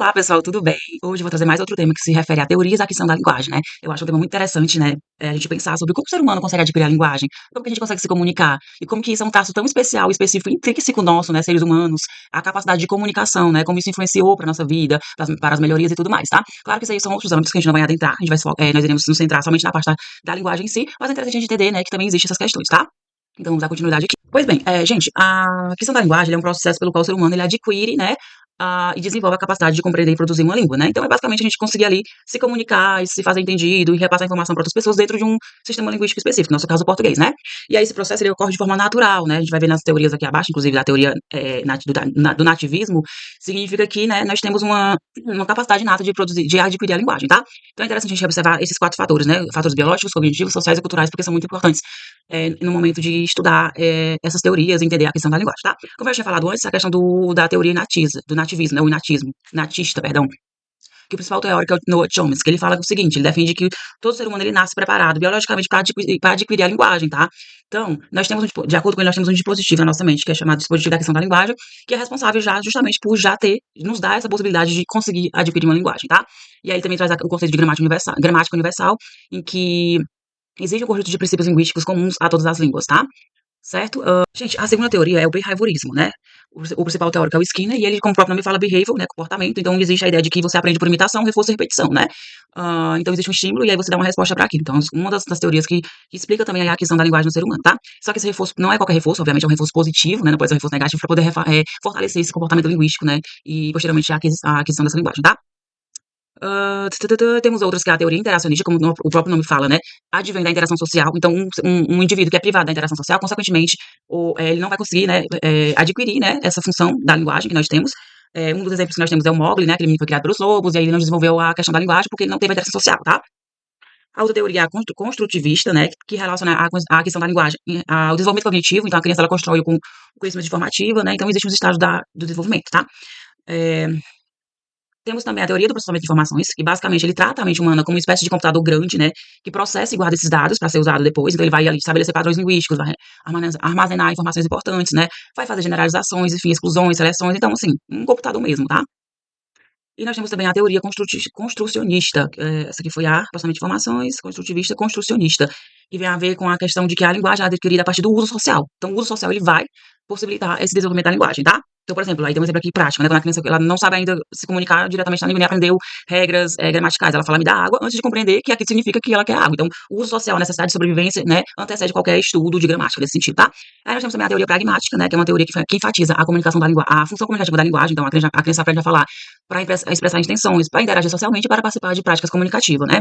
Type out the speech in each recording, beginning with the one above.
Olá, pessoal, tudo bem? Hoje eu vou trazer mais outro tema que se refere a teorias da aquisição da linguagem, né? Eu acho um tema muito interessante, né? A gente pensar sobre como o ser humano consegue adquirir a linguagem, como que a gente consegue se comunicar, e como que isso é um traço tão especial, específico, intrínseco nosso, né, seres humanos, a capacidade de comunicação, né? Como isso influenciou para nossa vida, para as melhorias e tudo mais, tá? Claro que isso aí são outros âmbitos que a gente não vai adentrar, a gente vai, nós iremos nos centrar somente na parte da linguagem em si, mas é interessante a gente entender, né, que também existem essas questões, tá? Então, vamos dar continuidade aqui. Pois bem, gente, a questão da linguagem ele é um processo pelo qual o ser humano ele adquire, né, e desenvolve a capacidade de compreender e produzir uma língua, né? Então, é basicamente a gente conseguir ali se comunicar e se fazer entendido e repassar informação para outras pessoas dentro de um sistema linguístico específico, no nosso caso, o português, né? E aí, esse processo ele ocorre de forma natural, né? A gente vai ver nas teorias aqui abaixo, inclusive da teoria do nativismo, significa que, né, nós temos uma capacidade inata de produzir, de adquirir a linguagem, tá? Então, é interessante a gente observar esses 4 fatores, né? Fatores biológicos, cognitivos, sociais e culturais, porque são muito importantes no momento de estudar essas teorias e entender a questão da linguagem, tá? Como eu tinha falado antes, a questão da teoria do nativismo, né, o inatismo, natista, perdão, que o principal teórico é o Noah Chomsky, ele fala o seguinte, ele defende que todo ser humano ele nasce preparado biologicamente para adquirir a linguagem, tá? Então, nós temos, de acordo com ele, nós temos um dispositivo na nossa mente, que é chamado dispositivo da questão da linguagem, que é responsável justamente por nos dar essa possibilidade de conseguir adquirir uma linguagem, tá? E aí ele também traz o conceito de gramática universal, em que existe um conjunto de princípios linguísticos comuns a todas as línguas, tá? Certo? Gente, a segunda teoria é o behaviorismo, né? O principal teórico é o Skinner, e ele, como o próprio nome fala, behavior, né? Comportamento. Então, existe a ideia de que você aprende por imitação, reforço e repetição, né? Então, existe um estímulo e aí você dá uma resposta para aquilo. Então, uma das teorias que explica também a aquisição da linguagem no ser humano, tá? Só que esse reforço não é qualquer reforço, obviamente, é um reforço positivo, né? Não pode ser um reforço negativo para poder fortalecer esse comportamento linguístico, né? E, posteriormente, a aquisição dessa linguagem, tá? Temos outras que é a teoria interacionista, como o próprio nome fala, né? Advém da interação social. Então, um indivíduo que é privado da interação social, consequentemente, ele não vai conseguir, né, adquirir, né, essa função da linguagem que nós temos. Um dos exemplos que nós temos é o Mowgli, né? Aquele menino que foi criado pelos lobos, e aí ele não desenvolveu a questão da linguagem porque ele não teve a interação social, tá? A outra teoria é a construtivista, né, que relaciona a questão da linguagem ao desenvolvimento cognitivo. Então, a criança ela constrói com o conhecimento de formativa, né? Então, existem os estágios do desenvolvimento, tá? É, Temos também a teoria do processamento de informações, que basicamente ele trata a mente humana como uma espécie de computador grande, né, que processa e guarda esses dados para ser usado depois. Então ele vai ali estabelecer padrões linguísticos, vai armazenar informações importantes, né, vai fazer generalizações, enfim, exclusões, seleções. Então, assim, um computador mesmo, tá? E nós temos também a teoria construcionista, essa aqui foi a processamento de informações, construtivista, construcionista, que vem a ver com a questão de que a linguagem é adquirida a partir do uso social. Então, o uso social ele vai possibilitar esse desenvolvimento da linguagem, tá? Então, por exemplo, aí tem um exemplo aqui prático, né? Quando a criança ela não sabe ainda se comunicar diretamente na língua, nem aprendeu regras gramaticais. Ela fala, me dá água, antes de compreender que aquilo significa que ela quer água. Então, o uso social, a necessidade de sobrevivência, né, antecede qualquer estudo de gramática nesse sentido, tá? Aí nós temos também a teoria pragmática, né, que é uma teoria que enfatiza a comunicação da língua, a função comunicativa da linguagem. Então, a criança aprende a falar para expressar intenções, para interagir socialmente e para participar de práticas comunicativas, né?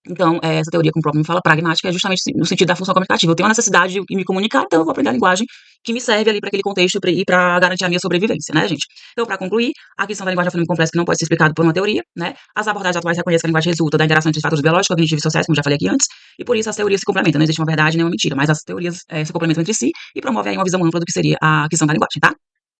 Então, essa teoria, como o próprio me fala, pragmática, é justamente no sentido da função comunicativa. Eu tenho a necessidade de me comunicar, então eu vou aprender a linguagem que me serve ali para aquele contexto e para garantir a minha sobrevivência, né, gente? Então, para concluir, a questão da linguagem é um fenômeno complexo que não pode ser explicado por uma teoria, né? As abordagens atuais reconhecem que a linguagem resulta da interação entre fatores biológicos, cognitivos e sociais, como já falei aqui antes, e por isso as teorias se complementam. Não existe uma verdade nem uma mentira, mas as teorias se complementam entre si e promovem aí uma visão ampla do que seria a questão da linguagem, tá?